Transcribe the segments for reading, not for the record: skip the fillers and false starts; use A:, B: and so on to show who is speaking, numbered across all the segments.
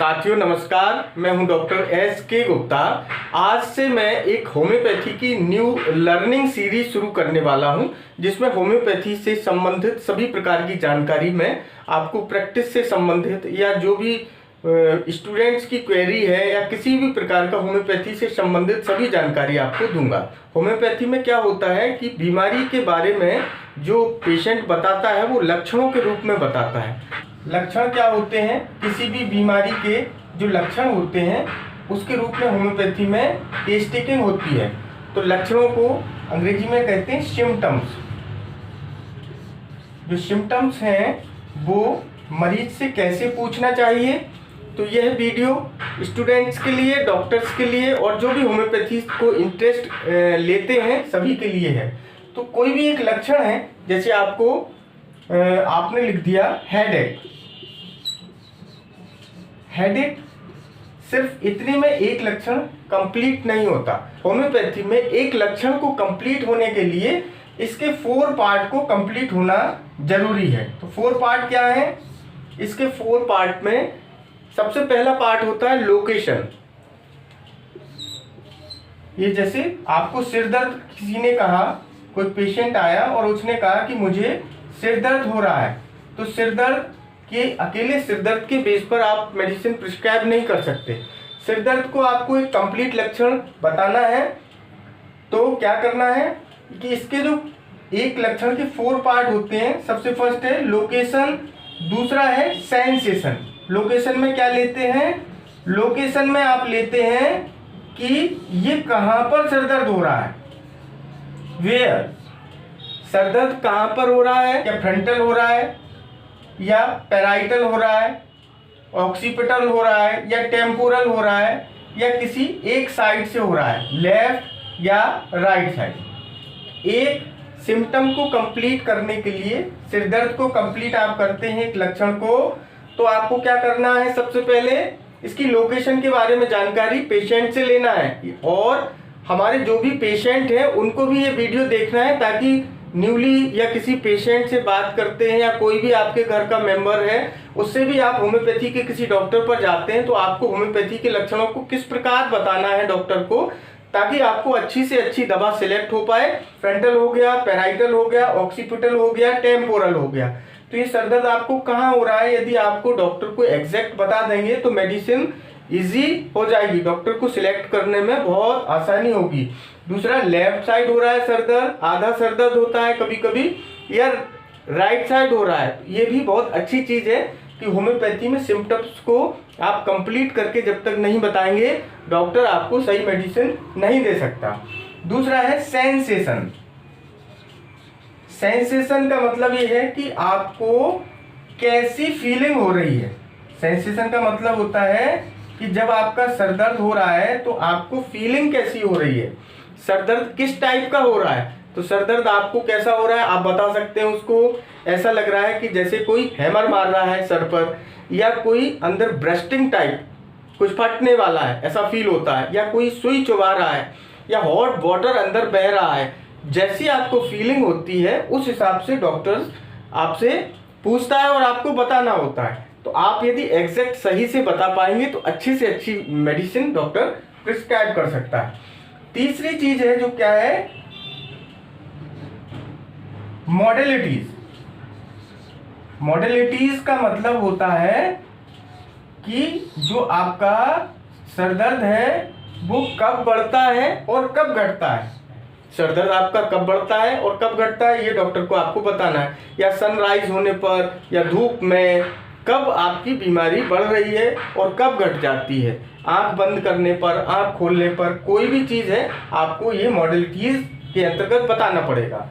A: साथियों नमस्कार, मैं हूं डॉक्टर S.K. गुप्ता। आज से मैं एक होम्योपैथी की न्यू लर्निंग सीरीज शुरू करने वाला हूं, जिसमें होम्योपैथी से संबंधित सभी प्रकार की जानकारी मैं आपको प्रैक्टिस से संबंधित या जो भी स्टूडेंट्स की क्वेरी है या किसी भी प्रकार का होम्योपैथी से संबंधित सभी जानकारी आपको दूंगा। होम्योपैथी में क्या होता है कि बीमारी के बारे में जो पेशेंट बताता है वो लक्षणों के रूप में बताता है। लक्षण क्या होते हैं, किसी भी बीमारी के जो लक्षण होते हैं उसके रूप में होम्योपैथी में केस टेकिंग होती है। तो लक्षणों को अंग्रेजी में कहते हैं सिम्टम्स। जो सिम्टम्स हैं वो मरीज से कैसे पूछना चाहिए, तो यह वीडियो स्टूडेंट्स के लिए, डॉक्टर्स के लिए और जो भी होम्योपैथी को इंटरेस्ट लेते हैं सभी के लिए है। तो कोई भी एक लक्षण है, जैसे आपने लिख दिया हेडेक। हेडेक सिर्फ इतने में एक लक्षण कंप्लीट नहीं होता। होम्योपैथी में एक लक्षण को कंप्लीट होने के लिए इसके 4 पार्ट को कंप्लीट होना जरूरी है। तो 4 पार्ट क्या है? इसके 4 पार्ट में सबसे पहला पार्ट होता है लोकेशन। ये जैसे आपको सिर दर्द, किसी ने कहा, कोई पेशेंट आया और उसने कहा कि मुझे सिर दर्द हो रहा है, तो सिर दर्द के अकेले सिर दर्द के बेस पर आप मेडिसिन प्रिस्क्राइब नहीं कर सकते। सिर दर्द को आपको एक कंप्लीट लक्षण बताना है, तो क्या करना है कि इसके जो एक लक्षण के 4 पार्ट होते हैं, सबसे फर्स्ट है लोकेशन, दूसरा है सेंसेशन। लोकेशन में क्या लेते हैं? लोकेशन में आप लेते हैं कि ये कहाँ पर सिर दर्द हो रहा है, वेयर। सर दर्द कहाँ पर हो रहा है, या फ्रंटल हो रहा है, या पैराइटल हो रहा है, ऑक्सीपिटल हो रहा है, या टेम्पोरल हो रहा है, या किसी एक साइड से हो रहा है, लेफ्ट या राइट साइड। एक सिम्टम को कंप्लीट करने के लिए, सिर दर्द को कंप्लीट आप करते हैं एक लक्षण को, तो आपको क्या करना है? सबसे पहले इसकी लोकेशन के बारे में जानकारी पेशेंट से लेना है, और हमारे जो भी पेशेंट हैं उनको भी ये वीडियो देखना है, ताकि न्यूली या किसी पेशेंट से बात करते हैं या कोई भी आपके घर का मेंबर है, उससे भी आप होम्योपैथी के किसी डॉक्टर पर जाते हैं तो आपको होम्योपैथी के लक्षणों को किस प्रकार बताना है डॉक्टर को, ताकि आपको अच्छी से अच्छी दवा सिलेक्ट हो पाए। फ्रंटल हो गया, पैराइटल हो गया, ऑक्सीपिटल हो गया, टेम्पोरल हो गया। तो ये सर दर्द आपको कहाँ हो रहा है, यदि आपको डॉक्टर को एग्जैक्ट बता देंगे तो मेडिसिन इजी हो जाएगी, डॉक्टर को सिलेक्ट करने में बहुत आसानी होगी। दूसरा, लेफ्ट साइड हो रहा है सर दर्द, आधा सर दर्द होता है कभी कभी, या राइट साइड हो रहा है, ये भी बहुत अच्छी चीज़ है कि होम्योपैथी में सिम्टम्स को आप कंप्लीट करके जब तक नहीं बताएंगे डॉक्टर आपको सही मेडिसिन नहीं दे सकता। दूसरा है सेंसेशन। सेंसेशन का मतलब ये है कि आपको कैसी फीलिंग हो रही है। सेंसेशन का मतलब होता है कि जब आपका सर दर्द हो रहा है तो आपको फीलिंग कैसी हो रही है, सर दर्द किस टाइप का हो रहा है। तो सर दर्द आपको कैसा हो रहा है आप बता सकते हैं उसको। ऐसा लग रहा है कि जैसे कोई हैमर मार रहा है सर पर, या कोई अंदर ब्रस्टिंग टाइप कुछ फटने वाला है ऐसा फील होता है, या कोई सुई चुभा रहा है, या हॉट वाटर अंदर बह रहा है। जैसी आपको फीलिंग होती है उस हिसाब से डॉक्टर आपसे पूछता है और आपको बताना होता है। तो आप यदि एग्जैक्ट सही से बता पाएंगे तो अच्छी से अच्छी मेडिसिन डॉक्टर प्रिस्क्राइब कर सकता है। तीसरी चीज है जो क्या है, मॉडलिटीज। मॉडलिटीज का मतलब होता है कि जो आपका सर दर्द है वो कब बढ़ता है और कब घटता है। सर दर्द आपका कब बढ़ता है और कब घटता है ये डॉक्टर को आपको बताना है, या सनराइज होने पर या धूप में कब आपकी बीमारी बढ़ रही है और कब घट जाती है। आंख बंद करने पर, आंख खोलने पर, कोई भी चीज़ है आपको ये मॉडलिटीज के अंतर्गत बताना पड़ेगा।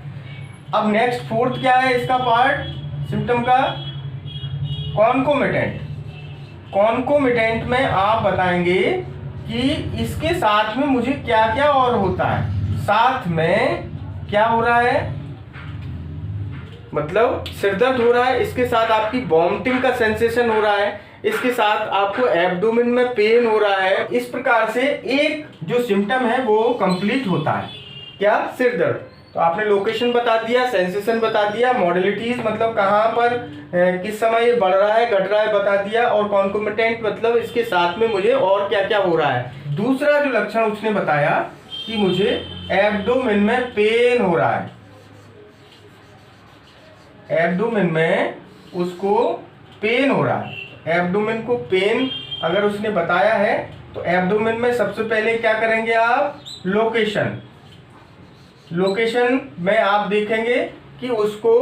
A: अब नेक्स्ट 4th क्या है इसका पार्ट सिम्टम का? कॉन्कोमिटेंट। कॉन्कोमिटेंट में आप बताएंगे कि इसके साथ में मुझे क्या क्या और होता है। साथ में क्या हो रहा है, मतलब सिर दर्द हो रहा है, इसके साथ आपकी वॉमिटिंग का सेंसेशन हो रहा है, इसके साथ आपको एब्डोमेन में पेन हो रहा है। इस प्रकार से एक जो सिम्टम है वो कंप्लीट होता है। क्या? सिर दर्द। तो आपने लोकेशन बता दिया, सेंसेशन बता दिया, मॉडलिटीज मतलब कहाँ पर किस समय ये बढ़ रहा है घट रहा है बता दिया, और कॉन्कोमिटेंट मतलब इसके साथ में मुझे और क्या क्या हो रहा है। दूसरा जो लक्षण उसने बताया कि मुझे एब्डोमेन में पेन हो रहा है, एब्डोमेन में उसको पेन हो रहा है। एब्डोमेन को पेन अगर उसने बताया है तो एब्डोमेन में सबसे पहले क्या करेंगे आप, लोकेशन में आप देखेंगे कि उसको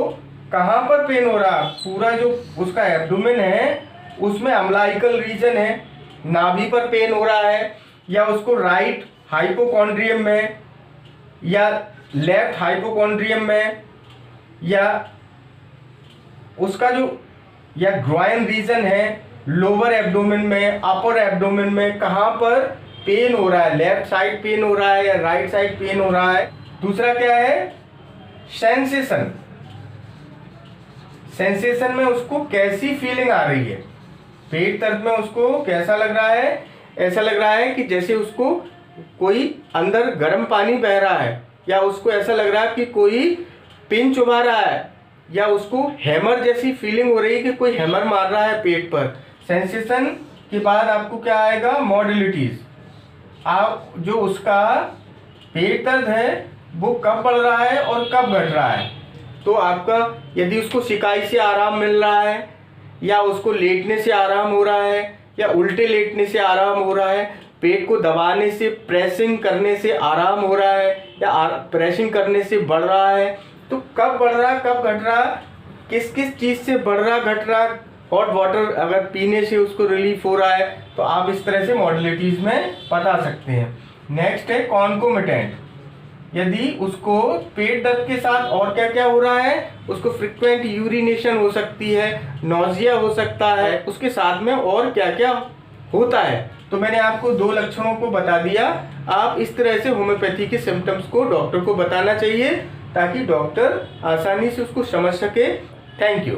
A: कहाँ पर पेन हो रहा है। पूरा जो उसका एब्डोमेन है उसमें अम्लाइकल रीजन है, नाभि पर पेन हो रहा है, या उसको राइट हाइपोकॉन्ड्रियम में या लेफ्ट हाइपोकॉन्ड्रियम में, या उसका जो या ग्रॉइन रीजन है लोअर एब्डोमेन में, अपर एब्डोमेन में, कहाँ पर पेन हो रहा है, लेफ्ट साइड पेन हो रहा है या राइट साइड पेन हो रहा है। दूसरा क्या है, सेंसेशन में उसको कैसी फीलिंग आ रही है, पेट दर्द में उसको कैसा लग रहा है, ऐसा लग रहा है कि जैसे उसको कोई अंदर गर्म पानी बह रहा है, या उसको ऐसा लग रहा है कि कोई पिन चुभा रहा है, या उसको हैमर जैसी फीलिंग हो रही है कि कोई हैमर मार रहा है पेट पर। सेंसेशन के बाद आपको क्या आएगा, मॉडलिटीज। आप जो उसका पेट दर्द है वो कब बढ़ रहा है और कब घट रहा है। तो आपका यदि उसको सिकाई से आराम मिल रहा है, या उसको लेटने से आराम हो रहा है, या उल्टे लेटने से आराम हो रहा है, पेट को दबाने से प्रेसिंग करने से आराम हो रहा है, या प्रेसिंग करने से बढ़ रहा है, तो कब बढ़ रहा कब घट रहा, किस किस चीज़ से बढ़ रहा घट रहा, हॉट वाटर अगर पीने से उसको रिलीफ हो रहा है, तो आप इस तरह से मॉडलिटीज में बता सकते हैं। नेक्स्ट है कॉन्कोमिटेंट। यदि उसको पेट दर्द के साथ और क्या क्या हो रहा है, उसको फ्रिक्वेंट यूरिनेशन हो सकती है, नोजिया हो सकता है, उसके साथ में और क्या क्या होता है। तो मैंने आपको 2 लक्षणों को बता दिया। आप इस तरह से होम्योपैथी के सिम्टम्स को डॉक्टर को बताना चाहिए ताकि डॉक्टर आसानी से उसको समझ सके। Thank you.